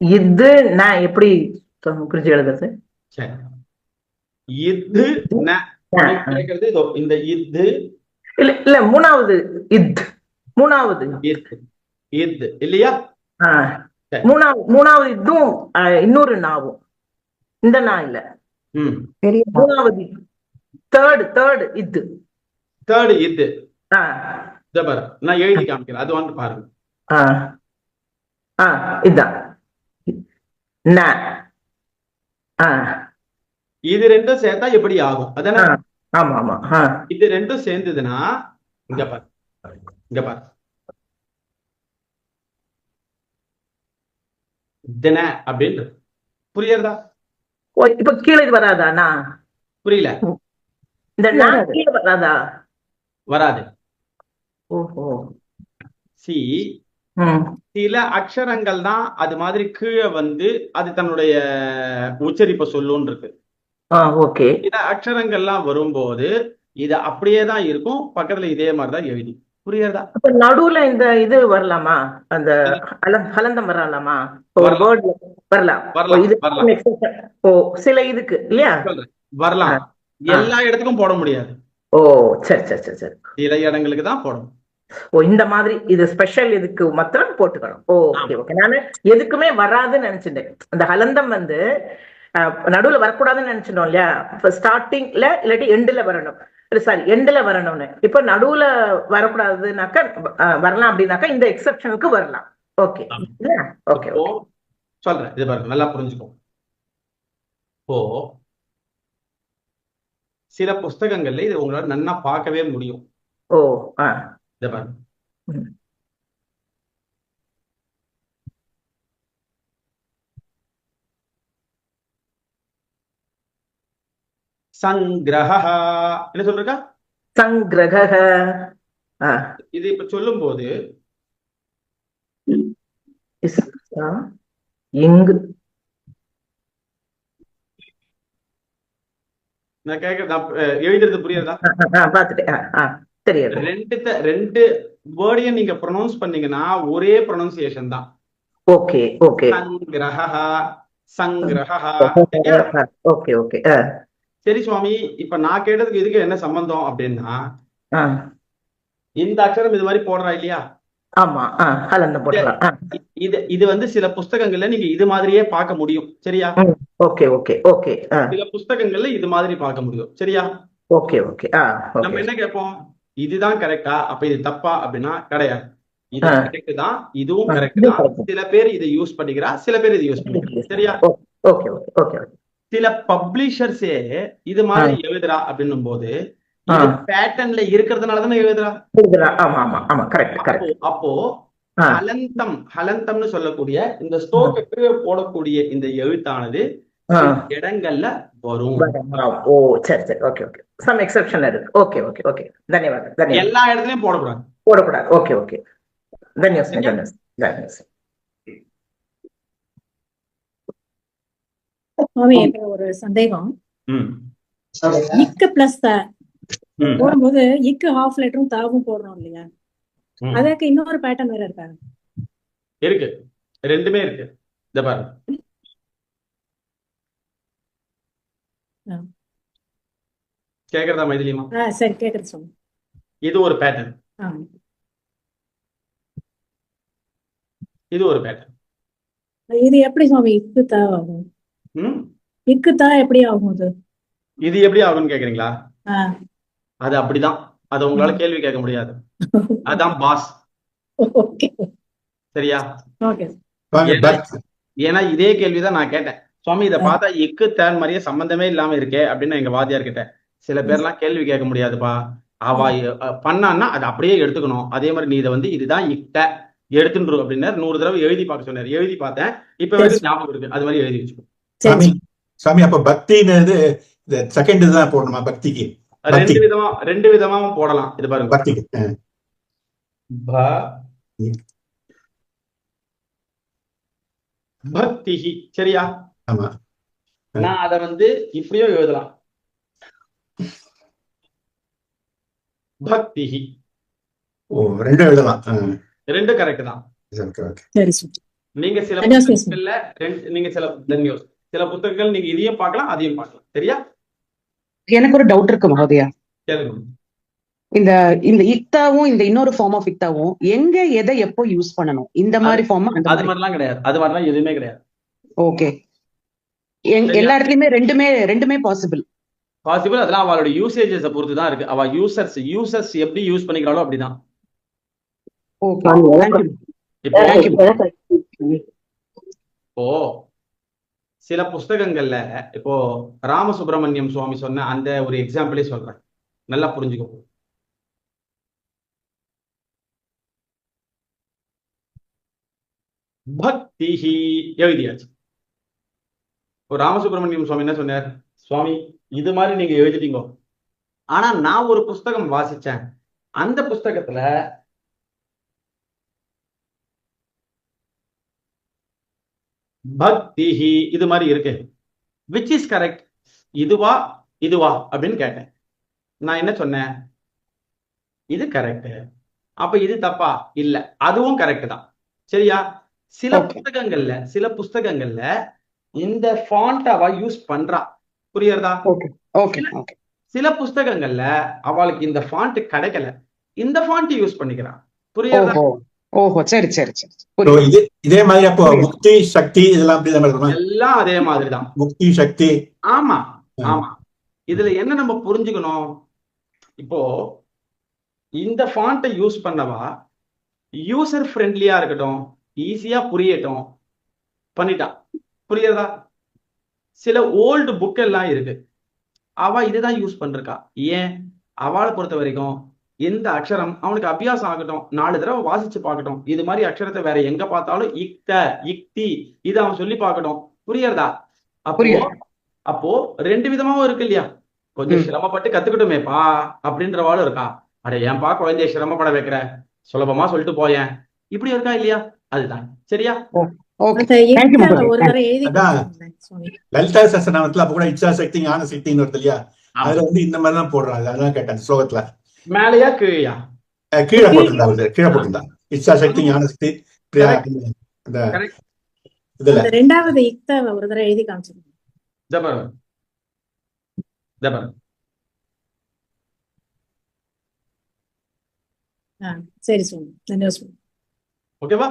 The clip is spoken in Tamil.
இது நான் எப்படி புரிஞ்சு எழுதுறது? சரி, இது ந ஆ, அப்படின்னு ஆ. கேட்கறது இதோ இந்த இது இல்ல இல்ல, மூணாவது இத், மூணாவது. இது இது இல்லையா? ஆ, சரி. மூணாவது இதுவும் இன்னொரு நாவும். இந்த நா இல்ல, ம். பெரிய நா. மூணாவது தேர்டு இது. தேர்டு இது. ஆ, இத பாரு, நான் எழுதி காமிக்கிறேன், அது வந்து பாருங்க. ஆ, ஆ, இதான் ந. ஆ, இது ரெண்டும் சேர்த்தா எப்படி ஆகும் அதானே? ஆ, ஆமா ஆமா. ஆ, இது ரெண்டும் சேர்ந்ததுன்னா இங்க பாரு, இங்க பாரு, தின அப்படின்னு புரியுறதா? ஓ, இப்ப கீழே இது வராதா நான்? புரியல? இந்த இல்ல நான் வராது. கீழே வராதா? வராது. ஓஹோ. சி ம். சில அக்ஷரங்கள் தான் அது மாதிரி கீழே வந்து அது தன்னுடைய உச்சரிப்பை சொல்லுன்னு இருக்கு. ஓகே. சில அக்ஷரங்கள்லாம் வரும்போது இது அப்படியே தான் இருக்கும், பக்கத்துல இதே மாதிரி தான் எழுதி. புரியுறதா? அப்ப நடுவுல இந்த இது வரலாமா? அந்த ஹலந்தம் வரலாமா? ஒரு வரலாம், வேர்ட்ல வரலாம். ஓ, வரலாம், இது வரலாம். exception. ஓ, சில இதுக்கு இல்லையா? சொல்றேன், ஆ, வரலாம். ஆ. எல்லா இடத்துக்கும் போட முடியாது, ஓ, சரி சரி சரி சரி. சில இடங்களுக்கு தான் போடணும். ஓ, இந்த மாதிரி இது ஸ்பெஷல் இதுக்கு மாத்திரம் போட்டுக்கணும். ஓகே ஆமா. ஓகே. நானு எதுக்குமே வராதுன்னு நினைச்சிட்டேன். அந்த ஹலந்தம் வந்து நடுவுல வரக்கூடாதுன்னு நினைச்சிட்டோம் இல்லையா? இப்ப ஸ்டார்டிங்ல இல்லாட்டி எண்டுல வரணும். சாரி, எண்டுல வரணும்னு. இப்ப நடுவுல வரக்கூடாதுனாக்கா வரலாம் அப்படின்னாக்கா இந்த எக்ஸெப்ஷனுக்கு வரலாம். ஓகே. ஆமா. ஓகே இப்போ ஓகே. சொல்றேன், இது பாருங்க, நல்லா புரிஞ்சுக்கோ. இப்போ சில புஸ்தகங்கள்ல இது உங்களால நன்னா பார்க்கவே முடியும். ஓ. ஆ. இத பாருங்க, ம். சங்கிரஹ என்ன சொல்றா? சங்கிரக. ஆ. இது இப்ப சொல்லும் போது இஸ் இங்கு. நான் கேட்கறது எழுதுறது புரியுறதா? பார்த்துட்டேன். தெரியாது. ரெண்டு வேர்டையும் நீங்க ப்ரொனவுன்ஸ் பண்ணீங்கன்னா ஒரே ப்ரொனவுன்சியேஷன் தான். Okay okay. சங்கிரஹ, சங்கிரஹ. சரியா? Okay okay. சரி சுவாமி, இப்ப நான் கேட்டதுக்கு இதுக்கு என்ன சம்பந்தம் அப்படின்னா, ஆ. இந்த அக்ஷரம் இது மாதிரி போடுறா இல்லையா? ஆமா. ஹலந்தம் போட்டுக்கலாம். இது இது வந்து சில புஸ்தகங்கள்ல நீங்க இது மாதிரியே பார்க்க முடியும். சரியா? Okay okay okay. சில புஸ்தகங்கள்ல இது மாதிரி பார்க்க முடியும். சரியா? Okay okay. நம்ம ஓகே. என்ன கேட்போம்? இதுதான் கரெக்டா, அப்ப இது தப்பா அப்படின்னா கிடையாது. இது கரெக்ட் தான், இதுவும் கரெக்ட் தான். சில பேர் இதை யூஸ் பண்ணிக்கிறா, சில பேர் இதை யூஸ் பண்ணிக்கிறா. சரியா? Okay okay okay. சில பப்ளிஷர்ஸே இது மாதிரி எழுதுறா அப்படின்னும் போது இது பேட்டர்ன்ல இருக்கிறதுனால தானே எழுதுறா. ஆமா ஆமா ஆமா. Correct correct. அப்போ ஹலந்தம், ஹலந்தம்னு சொல்லக்கூடிய இந்த ஸ்டோக்கு போடக்கூடிய இந்த எழுத்தானது இடங்கள்ல வரும். ஓ, சரி சரி. Okay okay. சம் எக்ஸெப்ஷன் இருக்கு. Okay okay okay. தன்யவாதம் தன்யவாதம். எல்லா இடத்துலயும் போடக்கூடாது, போடக்கூடாது. Okay okay. தன்யவாதம் தன்யவாதம் தன்யவாதம். சுவாமி, இப்ப ஒரு சந்தேகம். ம். இக்கு பிளஸ் த ம். போடும்போது இக்கு ஹாஃப் லெட்டரும் தாவும் போடுறோம் இல்லையா? ம். அதுக்கு இன்னொரு பேட்டர்ன் வேற இருக்காங்க. இருக்கு, ரெண்டுமே இருக்கு. இத பாருங்க, கேக்குறதா மைதிலிமா? சரி, கேக்குது சுவாமி. இது ஒரு பேட்டர்ன், இது ஒரு பேட்டர்ன். இது எப்படி சுவாமி இக்கு தா ஆகும்? இக்கு தா எப்படி ஆகும் அது? இது எப்படி ஆகும்னு கேக்குறீங்களா? அது அப்படிதான், அது உங்களால கேள்வி கேட்க முடியாது. அதான் பாஸ். ஓகே சரியா? ஓகே. ஏன்னா இதே கேள்விதான் நான் கேட்டேன். சுவாமி, இதை பார்த்தா இக்கு தேன் மாதிரியே சம்பந்தமே இல்லாம இருக்கே அப்படின்னு எங்க வாத்தியார் கிட்ட. சில பேர்லாம் கேள்வி கேட்க முடியாதுப்பா, அவ பண்ணான்னா அதை அப்படியே எடுத்துக்கணும். அதே மாதிரி நீ இதை வந்து இதுதான் இட்ட எடுத்துட்டு அப்படின்னா 100 தடவை எழுதி பார்க்க சொன்னார். எழுதி பார்த்தேன், இப்ப வரைக்கும் ஞாபகம் இருக்கு. அது மாதிரி எழுதி வச்சுக்கோ. சாமி சாமி, அப்ப பக்தின்னு செகண்ட் தான் போடணுமா? பக்திக்கு ரெண்டு விதமாவும் போடலாம். இது பாருங்க, பக்திக்கு பக்திஹி. சரியா? ஆமா. நான் அதை வந்து இப்படியும் எழுதலாம், பக்திஹி. ஓ, ரெண்டும் எழுதலாம். ரெண்டும் கரெக்ட் தான். சரி. நீங்க சில தன்யவாத் சுவாமி. புத்தகங்கள்ல நீங்க சில புத்தகங்கள் நீங்க இதையும் பார்க்கலாம் அதையும் பார்க்கலாம். சரியா? எனக்கு ஒரு டவுட் இருக்கு மகோதயா. கேளுங்க. இந்த இந்த இக்தாவும் இந்த இன்னொரு ஃபார்ம் ஆஃப் இக்தாவும் எங்க எதை எப்போ யூஸ் பண்ணணும்? இந்த மாதிரி ஃபார்ம் அந்த அது மாதிரி? மாதிரிலாம் கிடையாது. அது மாதிரிலாம் எதுவுமே கிடையாது. ஓகே. சரியா? எல்லா இடத்துலயுமே ரெண்டுமே பாசிபிள். பாசிபிள். அதெல்லாம் அவளோட யூசேஜஸ் பொறுத்து தான் இருக்கு. அவ யூசர்ஸ் எப்படி யூஸ் பண்ணிக்கிறாளோ அப்படிதான். ஓகே. இப்போ தேங்க்யூ. இப்போ சில புஸ்தகங்கள்ல இப்போ ராமசுப்ரமணியம் சுவாமி சொன்ன அந்த ஒரு எக்ஸாம்பிளே சொல்றேன், நல்லா புரிஞ்சுக்கோ. பக்திஹி எழுதியாச்சு. இப்போ ராமசுப்ரமணியம் சுவாமி என்ன சொன்னார்? சுவாமி இது மாதிரி நீங்க எழுதிட்டீங்க, ஆனா நான் ஒரு புஸ்தகம் வாசிச்சேன், அந்த புஸ்தகத்துல பக்திஹி இது மாதிரி இருக்கு, விச் இஸ் கரெக்ட்? இதுவா அப்படின்னு கேட்டேன். நான் என்ன சொன்னேன்? இது கரெக்ட். அப்ப இது தப்பா? இல்ல, அதுவும் கரெக்ட் தான். சரியா? சில புஸ்தகங்கள்ல இந்த ஃபாண்ட் அவ யூஸ் பண்றா, புரியுறதா? சில புஸ்தகங்கள்ல அவளுக்கு இந்த ஃபாண்ட் கிடைக்கல, இந்த ஃபாண்ட் யூஸ் பண்ணிக்கிறான், புரியுறதா? ஓஹோ, சரி சரி சரி. இதே மாதிரி அப்போ முக்தி சக்தி இதெல்லாம் எல்லாம் அதே மாதிரிதான். முக்தி சக்தி. ஆமா ஆமா. இதுல என்ன நம்ம புரிஞ்சுக்கணும்? இப்போ இந்த ஃபாண்ட்டை யூஸ் பண்ணவா யூசர் ஃப்ரெண்ட்லியா இருக்கட்டும், ஈஸியா புரியட்டும் பண்ணிட்டான், புரியுறதா? சில ஓல்டு புக் எல்லாம் இருக்கு, அவ இதுதான் யூஸ் பண்றா. ஏன்? அவளை பொறுத்த வரைக்கும் எந்த அக்ஷரம் அவனுக்கு அபியாசம் ஆகட்டும், 4 தடவை வாசிச்சு பார்க்கட்டும், இது மாதிரி அக்ஷரத்தை வேற எங்க பார்த்தாலும் இக்தி இது அவன் சொல்லி பார்க்கட்டும், புரியுறதா? அப்போ 2 விதமாவும் இருக்கு இல்லையா? கொஞ்சம் சிரமப்பட்டு கத்துக்கிட்டுமேப்பா அப்படின்றவாளும் இருக்கா. அட ஏன்பா குழந்தைய சிரமப்பட வைக்கிற, சுலபமா சொல்லிட்டு போயேன், இப்படி இருக்கா இல்லையா? அதுதான். சரியா? லலிதா சஹஸ்ரநாமத்துல அப்ப கூட இச்சா சக்தி ஞான சக்தின்னு வருது இல்லையா? அதுல இந்த மாதிரி தான் போடுறாங்க. அதான் கேட்டேன் ஸ்லோகத்துல. மேலையா கீழையா? கீழே போட்டிருந்தா இச்சா சக்தி ஞான சக்தி. இதுல ரெண்டாவது இக்தாவை ஒரு தடவை எழுதி காமிச்சிருக்கேன். சரி சுவாமி, தன்யவாத் சுவாமி. ஓகேவா?